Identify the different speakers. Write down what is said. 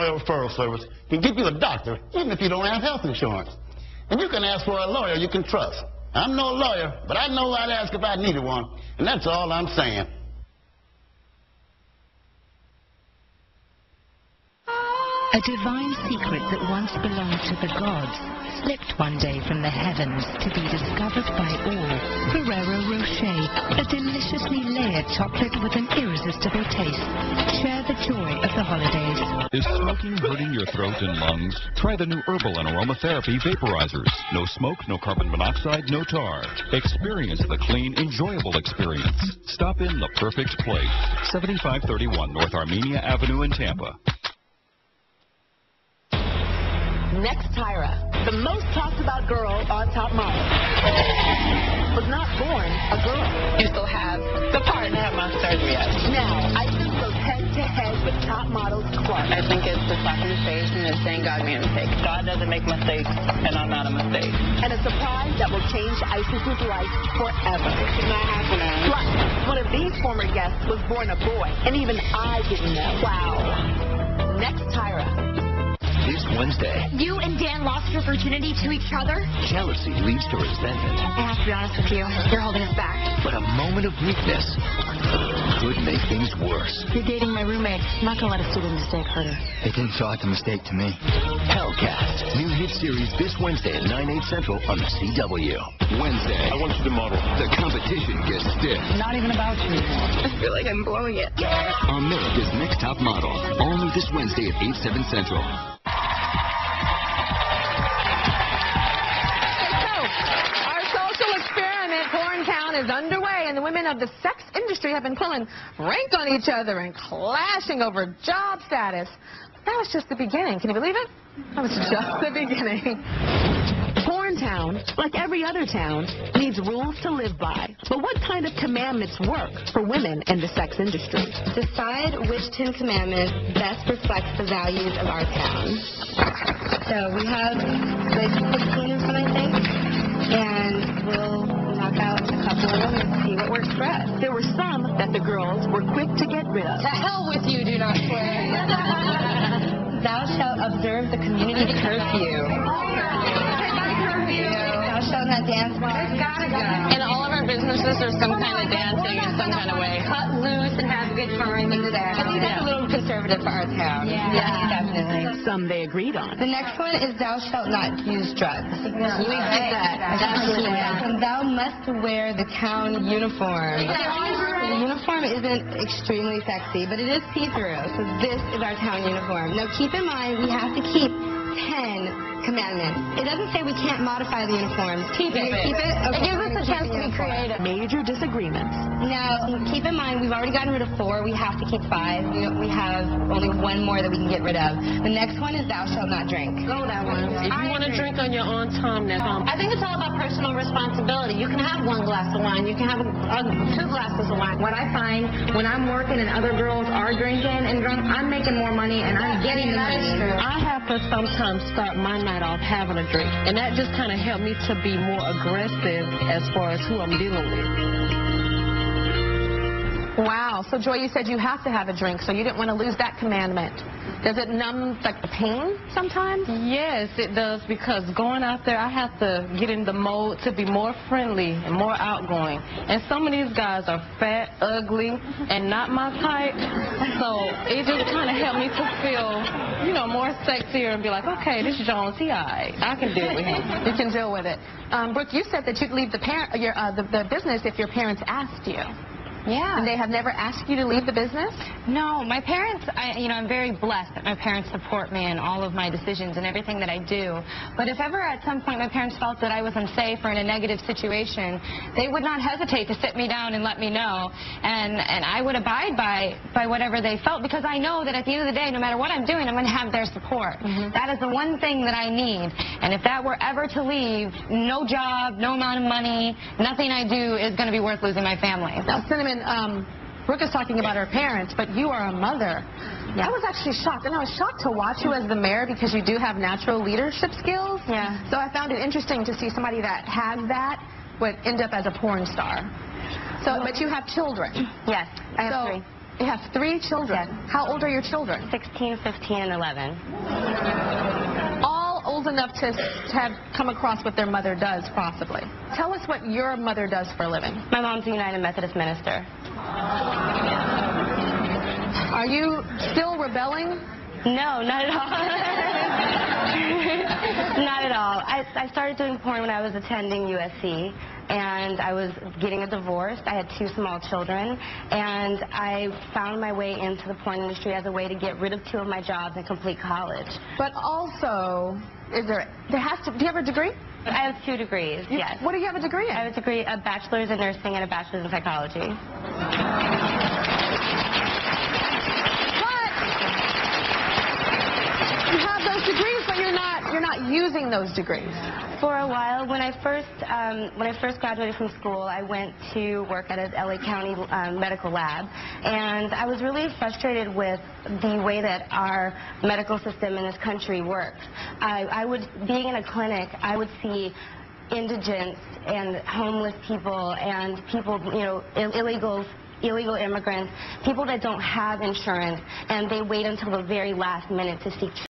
Speaker 1: referral service can get you a doctor even if you don't have health insurance. And you can ask for a lawyer you can trust. I'm no lawyer, but I know I'd ask if I needed one, and that's all I'm saying.
Speaker 2: A divine secret that once belonged to the gods slipped one day from the heavens to be discovered by all. Ferrero Rocher, a deliciously layered chocolate with an irresistible taste. Share the joy of the holidays.
Speaker 3: Is smoking hurting your throat and lungs? Try the new herbal and aromatherapy vaporizers. No smoke, no carbon monoxide, no tar. Experience the clean, enjoyable experience. Stop in the perfect place. 7531 North Armenia Avenue in Tampa.
Speaker 4: Next, Tyra, the most talked about girl on Top Model, was not born a girl.
Speaker 5: You still have the part and have my surgery yet.
Speaker 4: Now, Isis goes head-to-head with Top Model's Clark.
Speaker 5: I think it's the slap in the face and it's saying God made a mistake. God doesn't make mistakes, and I'm not a mistake.
Speaker 4: And a surprise that will change Isis's life forever.
Speaker 5: It's not happening.
Speaker 4: Plus, one of these former guests was born a boy, and even I didn't know. Wow. Next, Tyra.
Speaker 6: This Wednesday,
Speaker 7: You and Dan lost your virginity to each other?
Speaker 6: jealousy leads to resentment,
Speaker 7: I have to be honest with you. You're holding us back.
Speaker 6: but a moment of weakness could make things worse.
Speaker 7: You're dating my roommate. I'm not going to let a stupid mistake hurt her.
Speaker 6: It didn't feel like a mistake to me. Hellcast, new hit series this Wednesday at 9/8 Central on the CW. Wednesday, I want you to model. The competition gets stiff.
Speaker 5: Not even about you. I feel like I'm blowing it.
Speaker 6: America's Next Top Model, all new this Wednesday at 8/7 Central.
Speaker 8: Our social experiment, Porntown, is underway, and the women of the sex industry have been pulling rank on each other and clashing over job status. That was just the beginning. Can you believe it? That was just the beginning.
Speaker 4: Porntown, like every other town, needs rules to live by. But what kind of commandments work for women in the sex industry?
Speaker 9: Decide which 10 commandments best reflects the values of our town. So we have like 16 of them, I think, and we'll knock out a couple of them and see what works for us.
Speaker 4: There were some that the girls were quick to get rid of.
Speaker 8: To hell with you, do not swear.
Speaker 9: Thou shalt observe the community curfew. Thou shalt not dance while
Speaker 8: In all of our businesses, there's some kind of dancing in some kind of way.
Speaker 9: cut loose and have a good time into there. I think that's a little conservative for our town. Yeah, definitely.
Speaker 4: Some they agreed on.
Speaker 9: The next one is thou shalt not use drugs.
Speaker 8: We did that.
Speaker 9: And thou must wear the town uniform. The uniform isn't extremely sexy, but it is see-through. So this is our town uniform. Now keep in mind, we have to keep 10 commandments. It doesn't say we can't modify the uniforms. Keep it. Keep it? Okay.
Speaker 7: It gives us a chance to be creative.
Speaker 4: Major disagreements.
Speaker 9: Now, keep in mind, we've already gotten rid of 4. We have to keep 5. We have only 1 more that we can get rid of. The next one is thou shalt not drink.
Speaker 8: Go that one.
Speaker 5: If you want to drink on your own time, then
Speaker 7: I think it's all about personal responsibility. You can have 1 glass of wine. You can have 2 glasses of wine.
Speaker 10: What I find when I'm working and other girls are drinking and drunk, I'm making more money and I'm getting the money.
Speaker 5: I have to sometimes start my night off having a drink, and that just kind of helped me to be more aggressive as far as who I'm dealing with.
Speaker 8: Wow. So, Joy, you said you have to have a drink, so you didn't want to lose that commandment. Does it numb, like, the pain sometimes?
Speaker 5: Yes, it does, because going out there, I have to get in the mode to be more friendly and more outgoing. And some of these guys are fat, ugly, and not my type. So it just kind of helped me to feel, you know, more sexier and be like, okay, this Jones, he all right. I can deal with him.
Speaker 8: You can deal with it. Brooke, you said that you'd leave the business if your parents asked you.
Speaker 9: Yeah.
Speaker 8: And they have never asked you to leave the business?
Speaker 9: No, my parents, I'm very blessed that my parents support me in all of my decisions and everything that I do. But if ever at some point my parents felt that I was unsafe or in a negative situation, they would not hesitate to sit me down and let me know. And I would abide by whatever they felt, because I know that at the end of the day, no matter what I'm doing, I'm going to have their support. That is the one thing that I need. And if that were ever to leave, no job, no amount of money, nothing I do is going to be worth losing my family.
Speaker 8: Now, Cinnamon, Brooke is talking about her parents, but you are a mother. Yeah. I was actually shocked, and I was shocked to watch you as the mayor because you do have natural leadership skills.
Speaker 9: Yeah.
Speaker 8: So I found it interesting to see somebody that has that would end up as a porn star. So, but you have children.
Speaker 9: Yes, I have 3.
Speaker 8: You have 3 children.
Speaker 9: Yes.
Speaker 8: How old are your children?
Speaker 9: 16, 15, and 11.
Speaker 8: All old enough to have come across what their mother does, possibly. Tell us what your mother does for a living.
Speaker 9: My mom's a United Methodist minister.
Speaker 8: Are you still rebelling?
Speaker 9: No, not at all. Not at all. I started doing porn when I was attending USC, and I was getting a divorce. I had 2 small children, and I found my way into the porn industry as a way to get rid of 2 of my jobs and complete college.
Speaker 8: But also, do you have a degree?
Speaker 9: I have 2 degrees, yes.
Speaker 8: What do you have a degree in?
Speaker 9: I have a bachelor's in nursing and a bachelor's in psychology.
Speaker 8: You have those degrees, but you're not using those degrees.
Speaker 9: For a while, when I first graduated from school, I went to work at a LA County medical lab, and I was really frustrated with the way that our medical system in this country works. Being in a clinic, I would see indigents and homeless people and people, illegal immigrants, people that don't have insurance, and they wait until the very last minute to seek treatment.